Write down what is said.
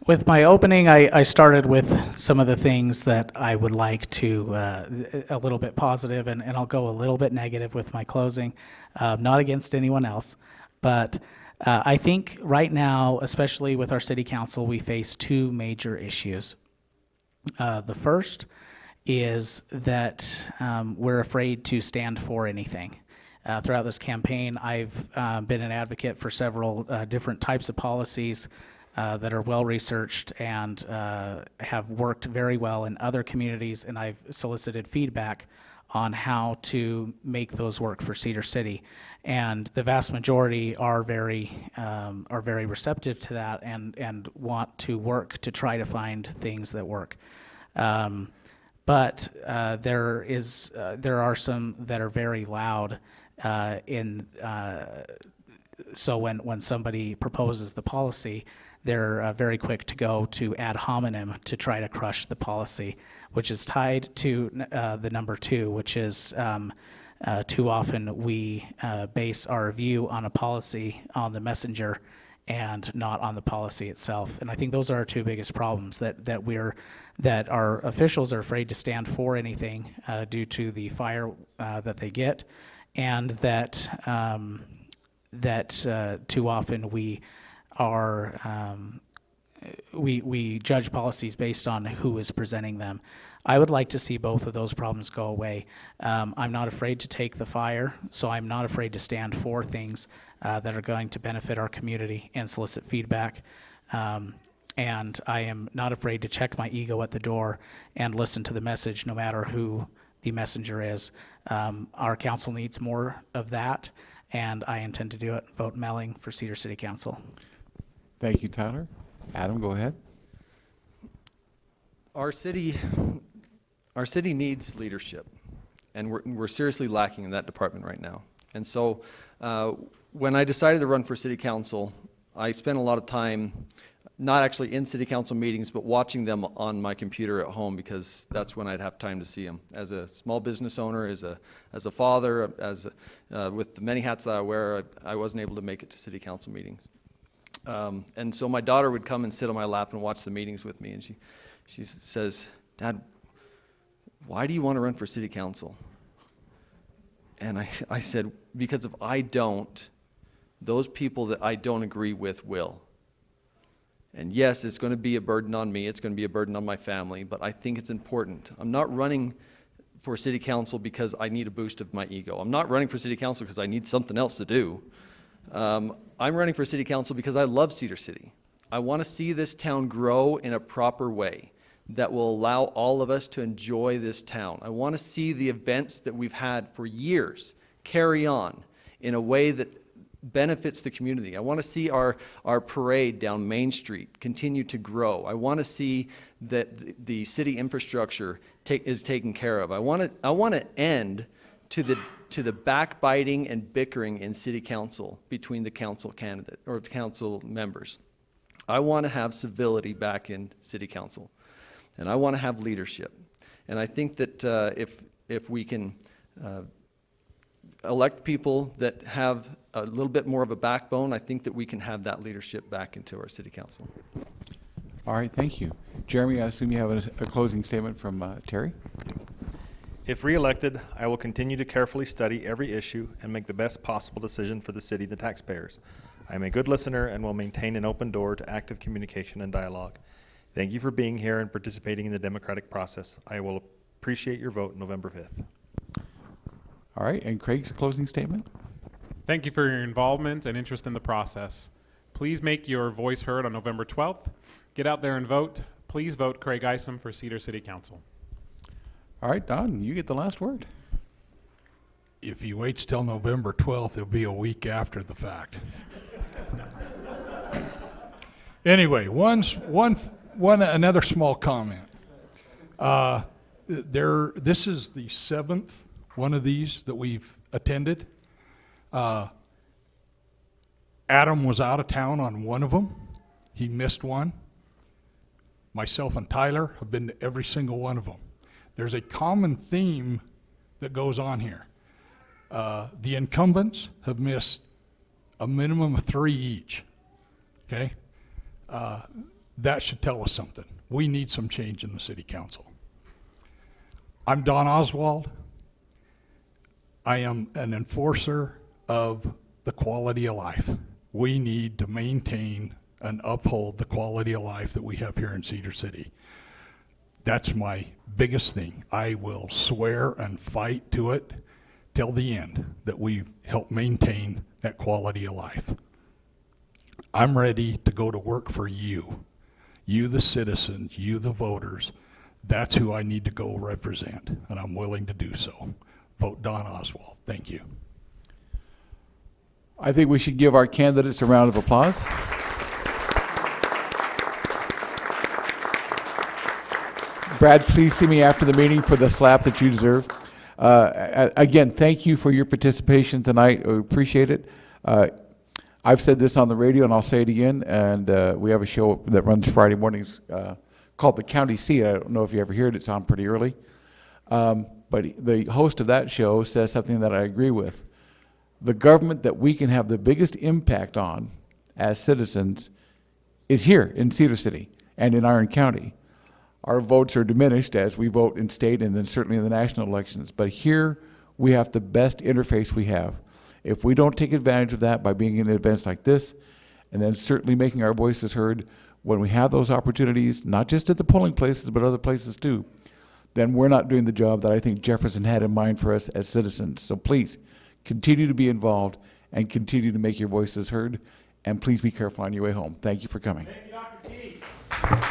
With my opening, I started with some of the things that I would like to, a little bit positive, and I'll go a little bit negative with my closing. Not against anyone else, but I think right now, especially with our city council, we face two major issues. The first is that we're afraid to stand for anything. Throughout this campaign, I've been an advocate for several different types of policies that are well researched and have worked very well in other communities, and I've solicited feedback on how to make those work for Cedar City. And the vast majority are very receptive to that and want to work to try to find things that work. But there are some that are very loud so when somebody proposes the policy, they're very quick to go to ad hominem to try to crush the policy, which is tied to the number two, which is too often we base our view on a policy on the messenger and not on the policy itself. And I think those are our two biggest problems, that our officials are afraid to stand for anything due to the fire that they get, and that too often we judge policies based on who is presenting them. I would like to see both of those problems go away. I'm not afraid to take the fire, so I'm not afraid to stand for things that are going to benefit our community and solicit feedback. And I am not afraid to check my ego at the door and listen to the message, no matter who the messenger is. Our council needs more of that, and I intend to do it. Vote Melling for Cedar City Council. Thank you, Tyler. Adam, go ahead. Our city needs leadership, and we're seriously lacking in that department right now. And so when I decided to run for city council, I spent a lot of time not actually in city council meetings, but watching them on my computer at home, because that's when I'd have time to see them. As a small business owner, as a father, with the many hats that I wear, I wasn't able to make it to city council meetings. And so my daughter would come and sit on my lap and watch the meetings with me, and she says, "Dad, why do you want to run for city council?" And I said, "Because if I don't, those people that I don't agree with will. And yes, it's going to be a burden on me, it's going to be a burden on my family, but I think it's important. I'm not running for city council because I need a boost of my ego. I'm not running for city council because I need something else to do. I'm running for city council because I love Cedar City. I want to see this town grow in a proper way that will allow all of us to enjoy this town. I want to see the events that we've had for years carry on in a way that benefits the community. I want to see our parade down Main Street continue to grow. I want to see that the city infrastructure is taken care of. I want to end to the backbiting and bickering in city council between the council candidate or the council members. I want to have civility back in city council, and I want to have leadership. And I think that if we can elect people that have a little bit more of a backbone, I think that we can have that leadership back into our city council. All right, thank you. Jeremy, I assume you have a closing statement from Terry? If re-elected, I will continue to carefully study every issue and make the best possible decision for the city and the taxpayers. I am a good listener and will maintain an open door to active communication and dialogue. Thank you for being here and participating in the democratic process. I will appreciate your vote November 5th. All right, and Craig's closing statement? Thank you for your involvement and interest in the process. Please make your voice heard on November 12th. Get out there and vote. Please vote Craig Isom for Cedar City Council. All right, Don, you get the last word. If he waits till November 12th, it'll be a week after the fact. Anyway, another small comment. This is the 7th one of these that we've attended. Adam was out of town on one of them. He missed one. Myself and Tyler have been to every single one of them. There's a common theme that goes on here. The incumbents have missed a minimum of 3 each. Okay? That should tell us something. We need some change in the city council. I'm Don Oswald. I am an enforcer of the quality of life. We need to maintain and uphold the quality of life that we have here in Cedar City. That's my biggest thing. I will swear and fight to it till the end that we help maintain that quality of life. I'm ready to go to work for you, the citizens, you, the voters. That's who I need to go represent, and I'm willing to do so. Vote Don Oswald. Thank you. I think we should give our candidates a round of applause. Brad, please see me after the meeting for the slap that you deserve. Again, thank you for your participation tonight. We appreciate it. I've said this on the radio, and I'll say it again, and we have a show that runs Friday mornings called The County Seat. I don't know if you ever hear it. It's on pretty early. But the host of that show says something that I agree with. The government that we can have the biggest impact on as citizens is here in Cedar City and in Iron County. Our votes are diminished as we vote in state and then certainly in the national elections. But here we have the best interface we have. If we don't take advantage of that by being in events like this, and then certainly making our voices heard when we have those opportunities, not just at the polling places, but other places too, then we're not doing the job that I think Jefferson had in mind for us as citizens. So please, continue to be involved and continue to make your voices heard. And please be careful on your way home. Thank you for coming. Thank you, Dr. T.